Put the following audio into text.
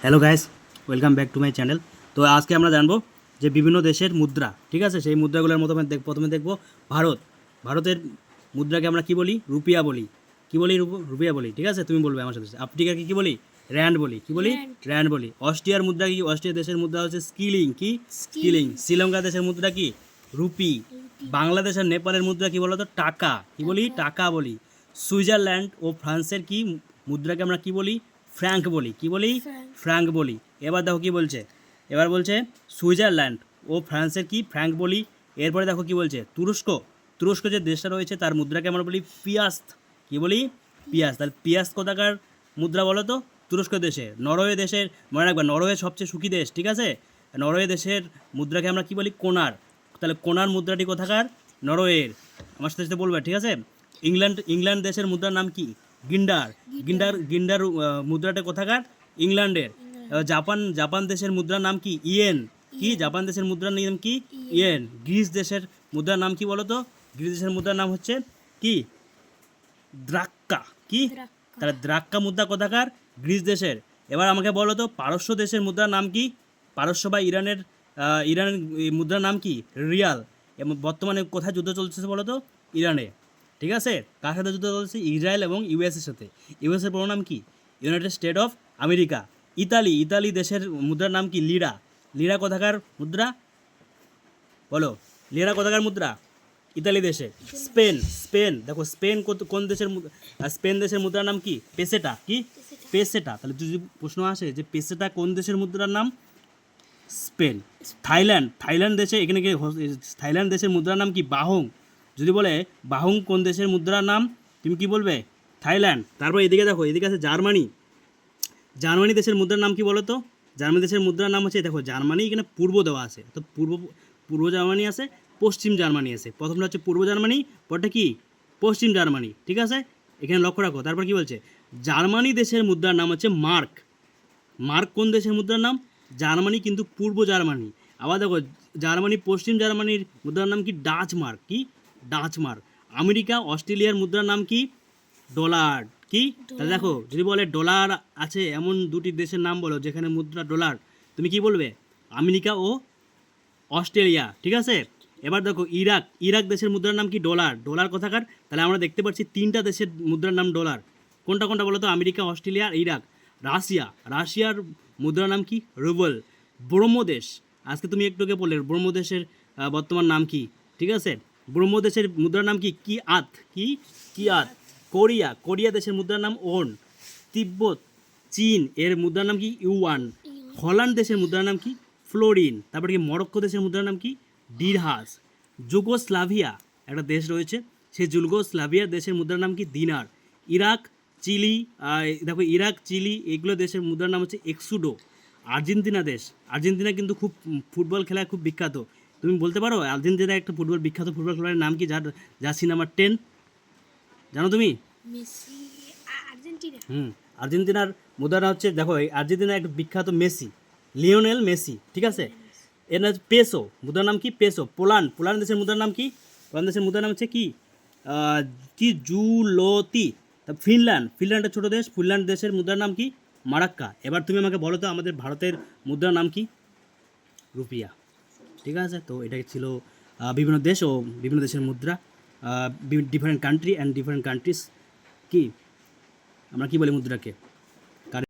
Hello guys, welcome back to my channel. তো আজকে আমরা জানবো যে বিভিন্ন দেশের মুদ্রা, ঠিক আছে, সেই মুদ্রাগুলোর মতো প্রথমে দেখবো ভারতের মুদ্রাকে আমরা কি বলি? রুপিয়া বলি। কি বলি? রুপিয়া বলি, ঠিক আছে? তুমি বলবে আমার সাথে। আফ্রিকাকে কি বলি? র্যান্ড বলি। কি বলি? র্যান্ড বলি। অস্ট্রিয়ার মুদ্রা কি? অস্ট্রিয়া দেশের মুদ্রা হচ্ছে স্কিলিং। কি? স্কিলিং। শ্রীলঙ্কা দেশের মুদ্রা কি? রুপি। বাংলাদেশ আর নেপালের মুদ্রা কি বলতো? টাকা। কি বলি? টাকা বলি। সুইজারল্যান্ড ও ফ্রান্সের কি মুদ্রাকে আমরা কি বলি? ফ্র্যাঙ্ক বলি। কি বলি? ফ্র্যাঙ্ক বলি। এবার দেখো কি বলছে। এবার বলছে সুইজারল্যান্ড ও ফ্রান্সের কি? ফ্র্যাঙ্ক বলি। এরপরে দেখো কি বলছে, তুরস্ক যে দেশটা রয়েছে তার মুদ্রাকে আমরা বলি পিয়াস্ত। কি বলি? পিয়াস্ত। তাহলে পিয়াস্ত কোথাকার মুদ্রা বলো তো? তুরস্ক দেশে। নরওয়ে দেশের, মনে রাখবা নরওয়ে সবচেয়ে সুখী দেশ, ঠিক আছে? নরওয়ে দেশের মুদ্রাকে আমরা কি বলি? কোনার। তাহলে কোনার মুদ্রাটি কোথাকার? নরওয়ের। আমার সাথে সাথে বলবে, ঠিক আছে? ইংল্যান্ড দেশের মুদ্রার নাম কি? গিন্ডার। গিন্ডার মুদ্রাটা কোথাকার? ইংল্যান্ডের। জাপান দেশের মুদ্রার নাম কি? ইয়েন। কি? জাপান দেশের মুদ্রার নাম কি? ইয়েন। গ্রিস দেশের মুদ্রার নাম কি বলো তো? গ্রিস দেশের মুদ্রার নাম হচ্ছে কি? দ্রাক্কা। কি? তাহলে দ্রাক্কা মুদ্রা কোথাকার? গ্রিস দেশের। এবার আমাকে বলো তো পারস্য দেশের মুদ্রার নাম কি? পারস্য বা ইরানের মুদ্রার নাম কি? রিয়াল। এবং বর্তমানে কোথায় যুদ্ধ চলছে বলো তো? ইরানে। ঠিক আছে? কার সাথে যুদ্ধ চলছে? ইসরায়েল এবং ইউএসের সাথে। ইউএসের পুরো নাম কি? United state of America. Italy দেশের মুদ্রার নাম কি? লিরা। লিরা কোথাকার মুদ্রা বলো? লিরা কোথাকার মুদ্রা? ইতালি দেশে। স্পেন দেখো, কোন দেশের স্পেন দেশের মুদ্রার নাম কি? পেসেটা। কি? পেসেটা। তাহলে যদি প্রশ্ন আসে যে পেসেটা কোন দেশের মুদ্রার নাম? স্পেন। থাইল্যান্ড দেশে, এখানে কি? থাইল্যান্ড দেশের মুদ্রার নাম কি? বাহং। যদি বলে বাহং কোন দেশের মুদ্রার নাম, তুমি কি বলবে? থাইল্যান্ড। তারপর এদিকে দেখো, এদিকে আছে জার্মানি দেশের মুদ্রার নাম কি বলো তো? জার্মানি দেশের মুদ্রার নাম হচ্ছে, দেখো জার্মানি এখানে পূর্ব দেওয়া আছে, তো পূর্ব জার্মানি আছে, পশ্চিম জার্মানি আছে। প্রথমটা হচ্ছে পূর্ব জার্মানি, পরটা কি? পশ্চিম জার্মানি, ঠিক আছে? এখানে লক্ষ্য রাখো। তারপর কি বলছে? জার্মানি দেশের মুদ্রার নাম হচ্ছে মার্ক। মার্ক কোন দেশের মুদ্রার নাম? জার্মানি, কিন্তু পূর্ব জার্মানি। আবার দেখো, জার্মানি পশ্চিম জার্মানির মুদ্রার নাম কি? Deutsche mark. কি? Deutsche mark. আমেরিকা অস্ট্রেলিয়ার মুদ্রার নাম কি? ডলার। কি? তাহলে দেখো, যদি বলে ডলার আছে এমন দুটি দেশের নাম বলো যেখানে মুদ্রা ডলার, তুমি কি বলবে? আমেরিকা ও অস্ট্রেলিয়া, ঠিক আছে? এবার দেখো ইরাক দেশের মুদ্রার নাম কি? ডলার কোথাকার? তাহলে আমরা দেখতে পাচ্ছি তিনটা দেশের মুদ্রার নাম ডলার। কোনটা কোনটা বলো তো? আমেরিকা, অস্ট্রেলিয়া আর ইরাক। রাশিয়ার মুদ্রার নাম কি? রুবল। ব্রহ্মদেশ, আজকে তুমি একটুকে বললে ব্রহ্মদেশের বর্তমান নাম কি? ঠিক আছে? ব্রহ্মদেশের মুদ্রার নাম কি? কিয়াত। কোরিয়া দেশের মুদ্রার নাম ওন। তিব্বত, চীন এর মুদ্রার নাম কি? ইউয়ান। হল্যান্ড দেশের মুদ্রার নাম কি? ফ্লোরিন। তারপরে কি মরক্কো দেশের মুদ্রার নাম কি? ডিরহাস। যুগোস্লাভিয়া একটা দেশ রয়েছে, সেই যুগোস্লাভিয়া দেশের মুদ্রার নাম কি? দিনার। ইরাক, চিলি এগুলো দেশের মুদ্রার নাম হচ্ছে এক্সুডো। আর্জেন্টিনা কিন্তু খুব ফুটবল খেলায় খুব বিখ্যাত। তুমি বলতে পারো আর্জেন্টিনা একটা বিখ্যাত ফুটবল খেলোয়াড়ের নাম কি, জার্সি নাম্বার 10? জানো তুমি? আর্জেন্টিনার মুদ্রা হচ্ছে, দেখো এই আর্জেন্টিনার একটা বিখ্যাত মেসি, লিওনেল মেসি, ঠিক আছে? এর নাম পেসো, মুদ্রার নাম কি? পেসো। পোল্যান্ড দেশের মুদ্রার নাম কি? পোল্যান্ড দেশের মুদ্রার নাম হচ্ছে কি? কি? জুলোতি। ফিনল্যান্ডের ছোট দেশ, ফিনল্যান্ড দেশের মুদ্রার নাম কি? মারাক্কা। এবার তুমি আমাকে বলো তো আমাদের ভারতের মুদ্রার নাম কি? রুপিয়া। ঠিক আছে? তো এটা ছিল বিভিন্ন দেশ ও বিভিন্ন দেশের মুদ্রা, different country and different countries. কি আমরা কি বলি মুদ্রাকে?